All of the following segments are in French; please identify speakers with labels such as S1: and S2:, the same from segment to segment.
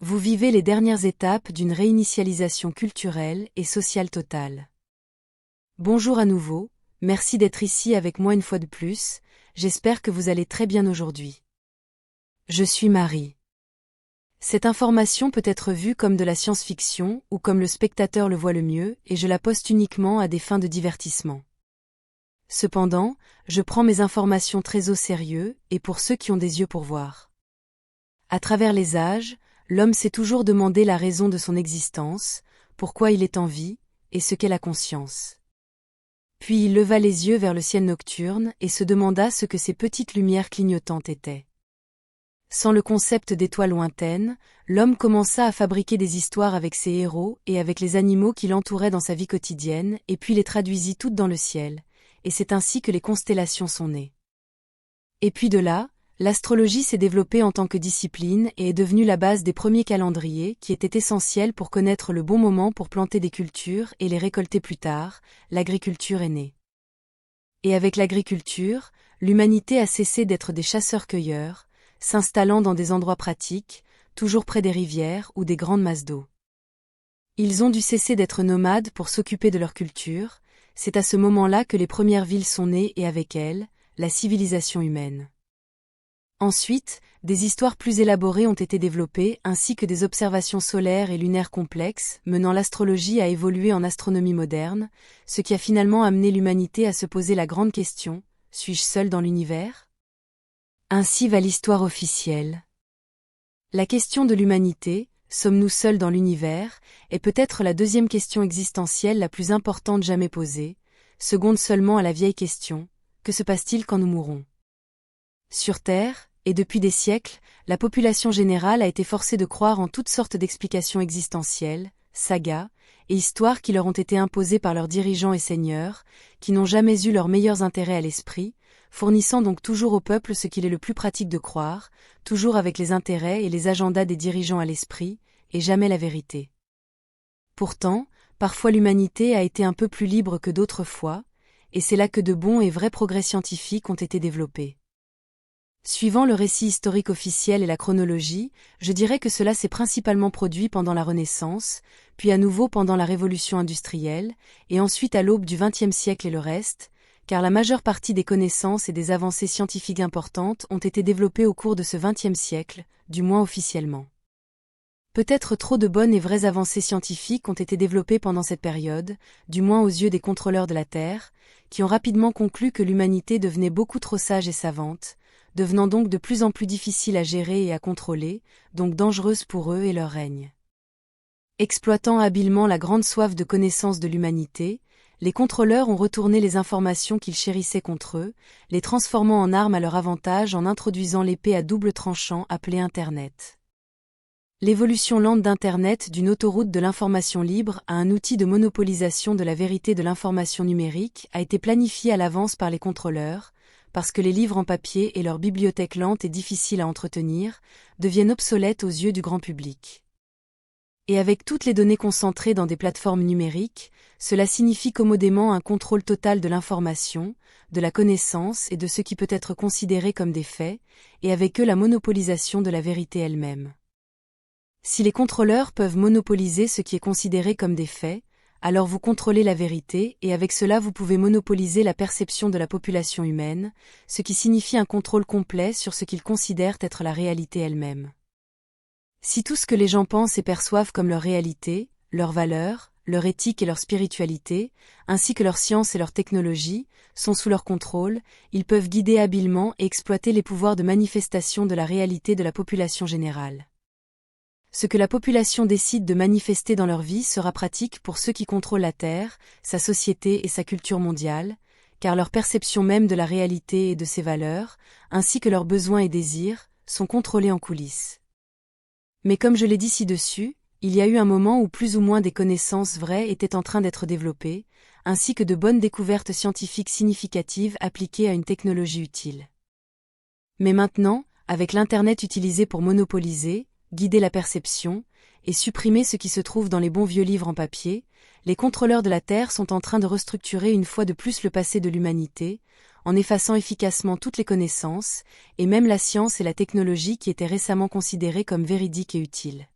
S1: Vous vivez les dernières étapes d'une réinitialisation culturelle et sociale totale. Bonjour à nouveau, merci d'être ici avec moi une fois de plus, j'espère que vous allez très bien aujourd'hui. Je suis Marie. Cette information peut être vue comme de la science-fiction ou comme le spectateur le voit le mieux et je la poste uniquement à des fins de divertissement. Cependant, je prends mes informations très au sérieux et pour ceux qui ont des yeux pour voir. À travers les âges, l'homme s'est toujours demandé la raison de son existence, pourquoi il est en vie, et ce qu'est la conscience. Puis il leva les yeux vers le ciel nocturne et se demanda ce que ces petites lumières clignotantes étaient. Sans le concept d'étoiles lointaines, l'homme commença à fabriquer des histoires avec ses héros et avec les animaux qui l'entouraient dans sa vie quotidienne et puis les traduisit toutes dans le ciel, et c'est ainsi que les constellations sont nées. Et puis de là, l'astrologie s'est développée en tant que discipline et est devenue la base des premiers calendriers qui étaient essentiels pour connaître le bon moment pour planter des cultures et les récolter plus tard, l'agriculture est née. Et avec l'agriculture, l'humanité a cessé d'être des chasseurs-cueilleurs, s'installant dans des endroits pratiques, toujours près des rivières ou des grandes masses d'eau. Ils ont dû cesser d'être nomades pour s'occuper de leur culture, c'est à ce moment-là que les premières villes sont nées et avec elles, la civilisation humaine. Ensuite, des histoires plus élaborées ont été développées ainsi que des observations solaires et lunaires complexes, menant l'astrologie à évoluer en astronomie moderne, ce qui a finalement amené l'humanité à se poser la grande question, suis-je seul dans l'univers ? Ainsi va l'histoire officielle. La question de l'humanité, sommes-nous seuls dans l'univers, est peut-être la deuxième question existentielle la plus importante jamais posée, seconde seulement à la vieille question, que se passe-t-il quand nous mourrons ? Sur Terre, et depuis des siècles, la population générale a été forcée de croire en toutes sortes d'explications existentielles, sagas, et histoires qui leur ont été imposées par leurs dirigeants et seigneurs, qui n'ont jamais eu leurs meilleurs intérêts à l'esprit, fournissant donc toujours au peuple ce qu'il est le plus pratique de croire, toujours avec les intérêts et les agendas des dirigeants à l'esprit, et jamais la vérité. Pourtant, parfois l'humanité a été un peu plus libre que d'autres fois, et c'est là que de bons et vrais progrès scientifiques ont été développés. Suivant le récit historique officiel et la chronologie, je dirais que cela s'est principalement produit pendant la Renaissance, puis à nouveau pendant la Révolution industrielle, et ensuite à l'aube du XXe siècle et le reste, car la majeure partie des connaissances et des avancées scientifiques importantes ont été développées au cours de ce XXe siècle, du moins officiellement. Peut-être trop de bonnes et vraies avancées scientifiques ont été développées pendant cette période, du moins aux yeux des contrôleurs de la Terre, qui ont rapidement conclu que l'humanité devenait beaucoup trop sage et savante, devenant donc de plus en plus difficile à gérer et à contrôler, donc dangereuse pour eux et leur règne. Exploitant habilement la grande soif de connaissance de l'humanité, les contrôleurs ont retourné les informations qu'ils chérissaient contre eux, les transformant en armes à leur avantage en introduisant l'épée à double tranchant appelée Internet. L'évolution lente d'Internet d'une autoroute de l'information libre à un outil de monopolisation de la vérité de l'information numérique a été planifiée à l'avance par les contrôleurs, parce que les livres en papier et leur bibliothèque lente et difficile à entretenir, deviennent obsolètes aux yeux du grand public. Et avec toutes les données concentrées dans des plateformes numériques, cela signifie commodément un contrôle total de l'information, de la connaissance et de ce qui peut être considéré comme des faits, et avec eux la monopolisation de la vérité elle-même. Si les contrôleurs peuvent monopoliser ce qui est considéré comme des faits, alors vous contrôlez la vérité et avec cela vous pouvez monopoliser la perception de la population humaine, ce qui signifie un contrôle complet sur ce qu'ils considèrent être la réalité elle-même. Si tout ce que les gens pensent et perçoivent comme leur réalité, leurs valeurs, leur éthique et leur spiritualité, ainsi que leur science et leur technologie, sont sous leur contrôle, ils peuvent guider habilement et exploiter les pouvoirs de manifestation de la réalité de la population générale. Ce que la population décide de manifester dans leur vie sera pratique pour ceux qui contrôlent la Terre, sa société et sa culture mondiale, car leur perception même de la réalité et de ses valeurs, ainsi que leurs besoins et désirs, sont contrôlés en coulisses. Mais comme je l'ai dit ci-dessus, il y a eu un moment où plus ou moins des connaissances vraies étaient en train d'être développées, ainsi que de bonnes découvertes scientifiques significatives appliquées à une technologie utile. Mais maintenant, avec l'Internet utilisé pour monopoliser, guider la perception, et supprimer ce qui se trouve dans les bons vieux livres en papier, les contrôleurs de la Terre sont en train de restructurer une fois de plus le passé de l'humanité, en effaçant efficacement toutes les connaissances, et même la science et la technologie qui étaient récemment considérées comme véridiques et utiles.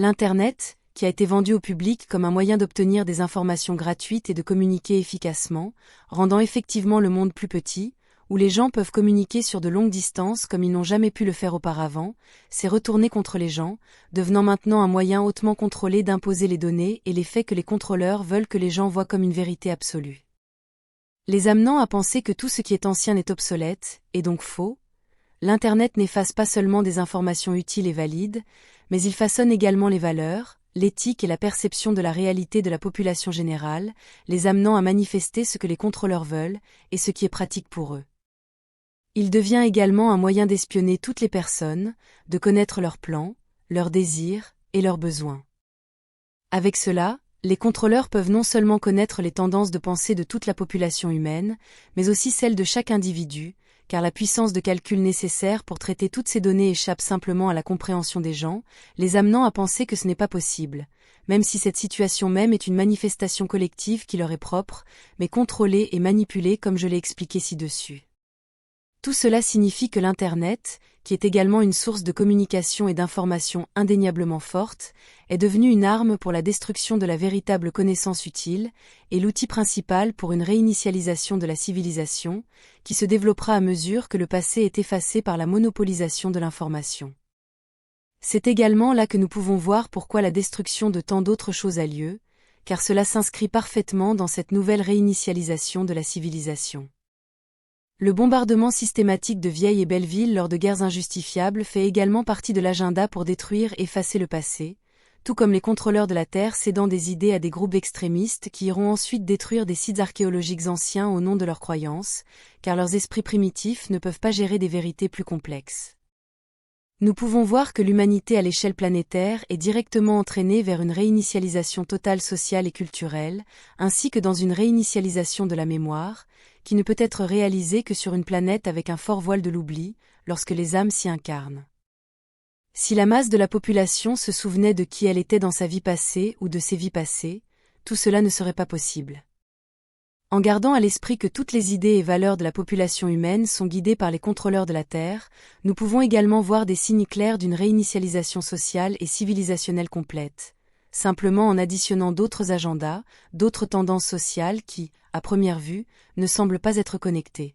S1: L'Internet, qui a été vendu au public comme un moyen d'obtenir des informations gratuites et de communiquer efficacement, rendant effectivement le monde plus petit, où les gens peuvent communiquer sur de longues distances comme ils n'ont jamais pu le faire auparavant, s'est retourné contre les gens, devenant maintenant un moyen hautement contrôlé d'imposer les données et les faits que les contrôleurs veulent que les gens voient comme une vérité absolue. Les amenant à penser que tout ce qui est ancien est obsolète, et donc faux, l'Internet n'efface pas seulement des informations utiles et valides, mais il façonne également les valeurs, l'éthique et la perception de la réalité de la population générale, les amenant à manifester ce que les contrôleurs veulent et ce qui est pratique pour eux. Il devient également un moyen d'espionner toutes les personnes, de connaître leurs plans, leurs désirs et leurs besoins. Avec cela, les contrôleurs peuvent non seulement connaître les tendances de pensée de toute la population humaine, mais aussi celles de chaque individu, car la puissance de calcul nécessaire pour traiter toutes ces données échappe simplement à la compréhension des gens, les amenant à penser que ce n'est pas possible, même si cette situation même est une manifestation collective qui leur est propre, mais contrôlée et manipulée comme je l'ai expliqué ci-dessus. Tout cela signifie que l'Internet, qui est également une source de communication et d'information indéniablement forte, est devenu une arme pour la destruction de la véritable connaissance utile, et l'outil principal pour une réinitialisation de la civilisation, qui se développera à mesure que le passé est effacé par la monopolisation de l'information. C'est également là que nous pouvons voir pourquoi la destruction de tant d'autres choses a lieu, car cela s'inscrit parfaitement dans cette nouvelle réinitialisation de la civilisation. Le bombardement systématique de vieilles et belles villes lors de guerres injustifiables fait également partie de l'agenda pour détruire et effacer le passé, tout comme les contrôleurs de la Terre cédant des idées à des groupes extrémistes qui iront ensuite détruire des sites archéologiques anciens au nom de leurs croyances, car leurs esprits primitifs ne peuvent pas gérer des vérités plus complexes. Nous pouvons voir que l'humanité à l'échelle planétaire est directement entraînée vers une réinitialisation totale sociale et culturelle, ainsi que dans une réinitialisation de la mémoire, qui ne peut être réalisée que sur une planète avec un fort voile de l'oubli, lorsque les âmes s'y incarnent. Si la masse de la population se souvenait de qui elle était dans sa vie passée ou de ses vies passées, tout cela ne serait pas possible. En gardant à l'esprit que toutes les idées et valeurs de la population humaine sont guidées par les contrôleurs de la Terre, nous pouvons également voir des signes clairs d'une réinitialisation sociale et civilisationnelle complète, simplement en additionnant d'autres agendas, d'autres tendances sociales qui, à première vue, ne semblent pas être connectées.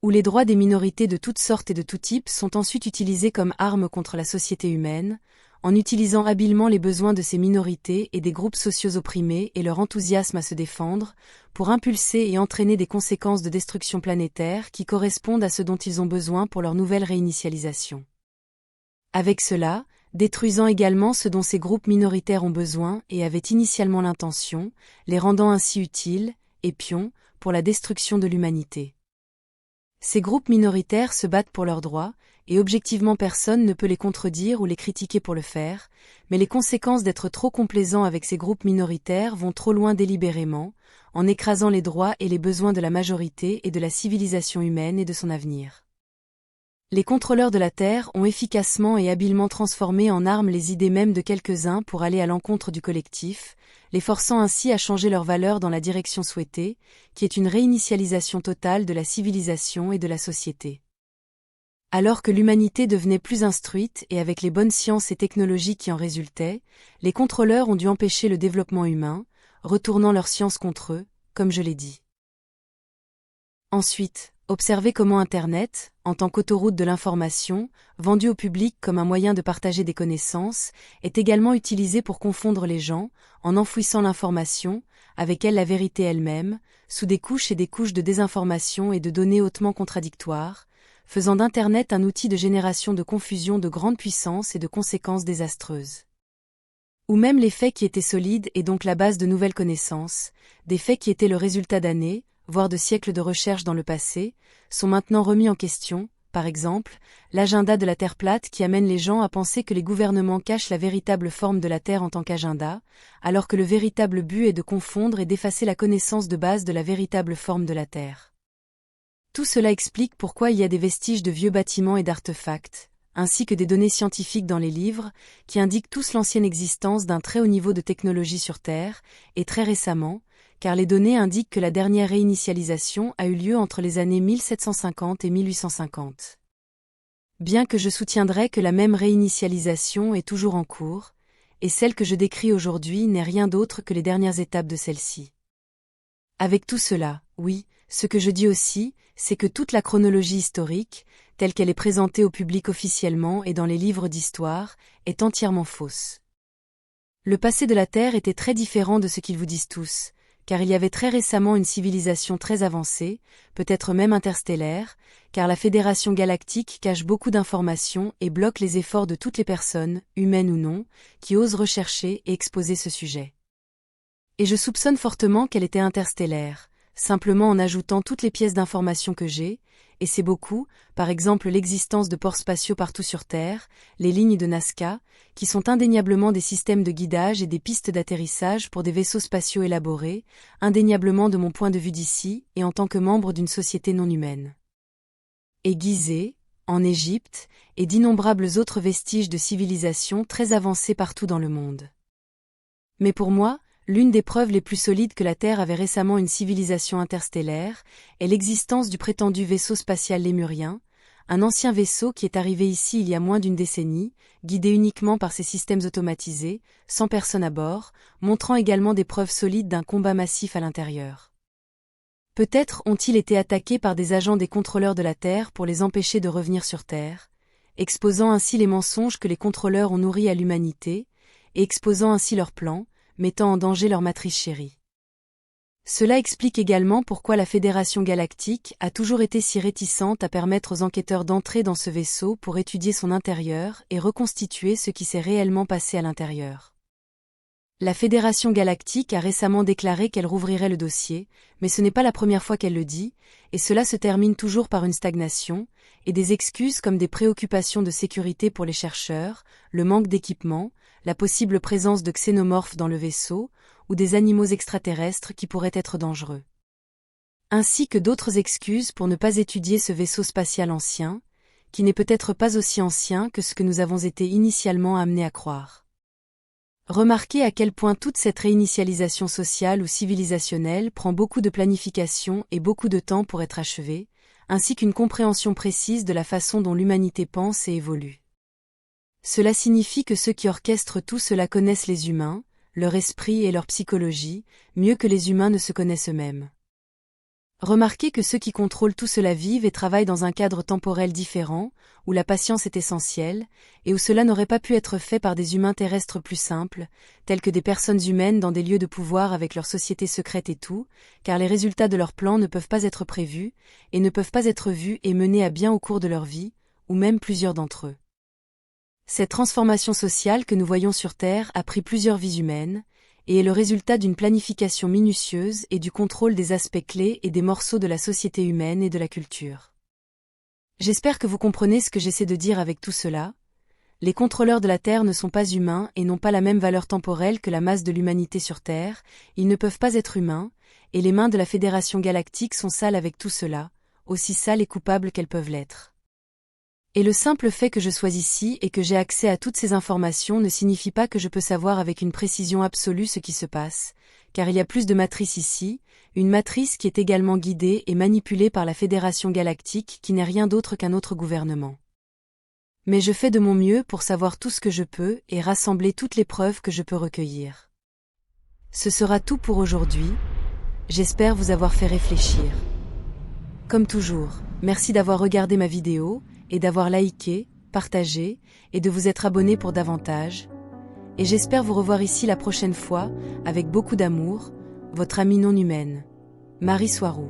S1: Où les droits des minorités de toutes sortes et de tout type sont ensuite utilisés comme armes contre la société humaine, en utilisant habilement les besoins de ces minorités et des groupes sociaux opprimés et leur enthousiasme à se défendre, pour impulser et entraîner des conséquences de destruction planétaire qui correspondent à ce dont ils ont besoin pour leur nouvelle réinitialisation. Avec cela, détruisant également ce dont ces groupes minoritaires ont besoin et avaient initialement l'intention, les rendant ainsi utiles, et pions, pour la destruction de l'humanité. Ces groupes minoritaires se battent pour leurs droits, et objectivement personne ne peut les contredire ou les critiquer pour le faire, mais les conséquences d'être trop complaisant avec ces groupes minoritaires vont trop loin délibérément, en écrasant les droits et les besoins de la majorité et de la civilisation humaine et de son avenir. Les contrôleurs de la Terre ont efficacement et habilement transformé en armes les idées mêmes de quelques-uns pour aller à l'encontre du collectif, les forçant ainsi à changer leurs valeurs dans la direction souhaitée, qui est une réinitialisation totale de la civilisation et de la société. Alors que l'humanité devenait plus instruite et avec les bonnes sciences et technologies qui en résultaient, les contrôleurs ont dû empêcher le développement humain, retournant leurs sciences contre eux, comme je l'ai dit. Ensuite, observez comment Internet, en tant qu'autoroute de l'information, vendu au public comme un moyen de partager des connaissances, est également utilisé pour confondre les gens, en enfouissant l'information, avec elle la vérité elle-même, sous des couches et des couches de désinformation et de données hautement contradictoires, faisant d'Internet un outil de génération de confusion de grande puissance et de conséquences désastreuses. Ou même les faits qui étaient solides et donc la base de nouvelles connaissances, des faits qui étaient le résultat d'années, voire de siècles de recherche dans le passé, sont maintenant remis en question, par exemple, l'agenda de la Terre plate qui amène les gens à penser que les gouvernements cachent la véritable forme de la Terre en tant qu'agenda, alors que le véritable but est de confondre et d'effacer la connaissance de base de la véritable forme de la Terre. Tout cela explique pourquoi il y a des vestiges de vieux bâtiments et d'artefacts, ainsi que des données scientifiques dans les livres, qui indiquent tous l'ancienne existence d'un très haut niveau de technologie sur Terre, et très récemment, car les données indiquent que la dernière réinitialisation a eu lieu entre les années 1750 et 1850. Bien que je soutiendrais que la même réinitialisation est toujours en cours, et celle que je décris aujourd'hui n'est rien d'autre que les dernières étapes de celle-ci. Avec tout cela, oui, ce que je dis aussi, c'est que toute la chronologie historique, telle qu'elle est présentée au public officiellement et dans les livres d'histoire, est entièrement fausse. Le passé de la Terre était très différent de ce qu'ils vous disent tous, car il y avait très récemment une civilisation très avancée, peut-être même interstellaire, car la Fédération galactique cache beaucoup d'informations et bloque les efforts de toutes les personnes, humaines ou non, qui osent rechercher et exposer ce sujet. Et je soupçonne fortement qu'elle était interstellaire, simplement en ajoutant toutes les pièces d'information que j'ai, et c'est beaucoup, par exemple l'existence de ports spatiaux partout sur Terre, les lignes de Nazca, qui sont indéniablement des systèmes de guidage et des pistes d'atterrissage pour des vaisseaux spatiaux élaborés, indéniablement de mon point de vue d'ici et en tant que membre d'une société non humaine. Et Gizeh, en Égypte, et d'innombrables autres vestiges de civilisation très avancées partout dans le monde. Mais pour moi, l'une des preuves les plus solides que la Terre avait récemment une civilisation interstellaire est l'existence du prétendu vaisseau spatial lémurien, un ancien vaisseau qui est arrivé ici il y a moins d'une décennie, guidé uniquement par ses systèmes automatisés, sans personne à bord, montrant également des preuves solides d'un combat massif à l'intérieur. Peut-être ont-ils été attaqués par des agents des contrôleurs de la Terre pour les empêcher de revenir sur Terre, exposant ainsi les mensonges que les contrôleurs ont nourris à l'humanité, et exposant ainsi leurs plans, mettant en danger leur matrice chérie. Cela explique également pourquoi la Fédération galactique a toujours été si réticente à permettre aux enquêteurs d'entrer dans ce vaisseau pour étudier son intérieur et reconstituer ce qui s'est réellement passé à l'intérieur. La Fédération galactique a récemment déclaré qu'elle rouvrirait le dossier, mais ce n'est pas la première fois qu'elle le dit, et cela se termine toujours par une stagnation, et des excuses comme des préoccupations de sécurité pour les chercheurs, le manque d'équipement, la possible présence de xénomorphes dans le vaisseau, ou des animaux extraterrestres qui pourraient être dangereux. Ainsi que d'autres excuses pour ne pas étudier ce vaisseau spatial ancien, qui n'est peut-être pas aussi ancien que ce que nous avons été initialement amenés à croire. Remarquez à quel point toute cette réinitialisation sociale ou civilisationnelle prend beaucoup de planification et beaucoup de temps pour être achevée, ainsi qu'une compréhension précise de la façon dont l'humanité pense et évolue. Cela signifie que ceux qui orchestrent tout cela connaissent les humains, leur esprit et leur psychologie, mieux que les humains ne se connaissent eux-mêmes. Remarquez que ceux qui contrôlent tout cela vivent et travaillent dans un cadre temporel différent, où la patience est essentielle, et où cela n'aurait pas pu être fait par des humains terrestres plus simples, tels que des personnes humaines dans des lieux de pouvoir avec leurs sociétés secrètes et tout, car les résultats de leurs plans ne peuvent pas être prévus, et ne peuvent pas être vus et menés à bien au cours de leur vie, ou même plusieurs d'entre eux. Cette transformation sociale que nous voyons sur Terre a pris plusieurs vies humaines, et est le résultat d'une planification minutieuse et du contrôle des aspects clés et des morceaux de la société humaine et de la culture. J'espère que vous comprenez ce que j'essaie de dire avec tout cela. Les contrôleurs de la Terre ne sont pas humains et n'ont pas la même valeur temporelle que la masse de l'humanité sur Terre, ils ne peuvent pas être humains, et les mains de la Fédération galactique sont sales avec tout cela, aussi sales et coupables qu'elles peuvent l'être. Et le simple fait que je sois ici et que j'ai accès à toutes ces informations ne signifie pas que je peux savoir avec une précision absolue ce qui se passe, car il y a plus de matrices ici, une matrice qui est également guidée et manipulée par la Fédération galactique qui n'est rien d'autre qu'un autre gouvernement. Mais je fais de mon mieux pour savoir tout ce que je peux et rassembler toutes les preuves que je peux recueillir. Ce sera tout pour aujourd'hui, j'espère vous avoir fait réfléchir. Comme toujours, merci d'avoir regardé ma vidéo, et d'avoir liké, partagé, et de vous être abonné pour davantage. Et j'espère vous revoir ici la prochaine fois, avec beaucoup d'amour, votre amie non humaine, Marie Soirou.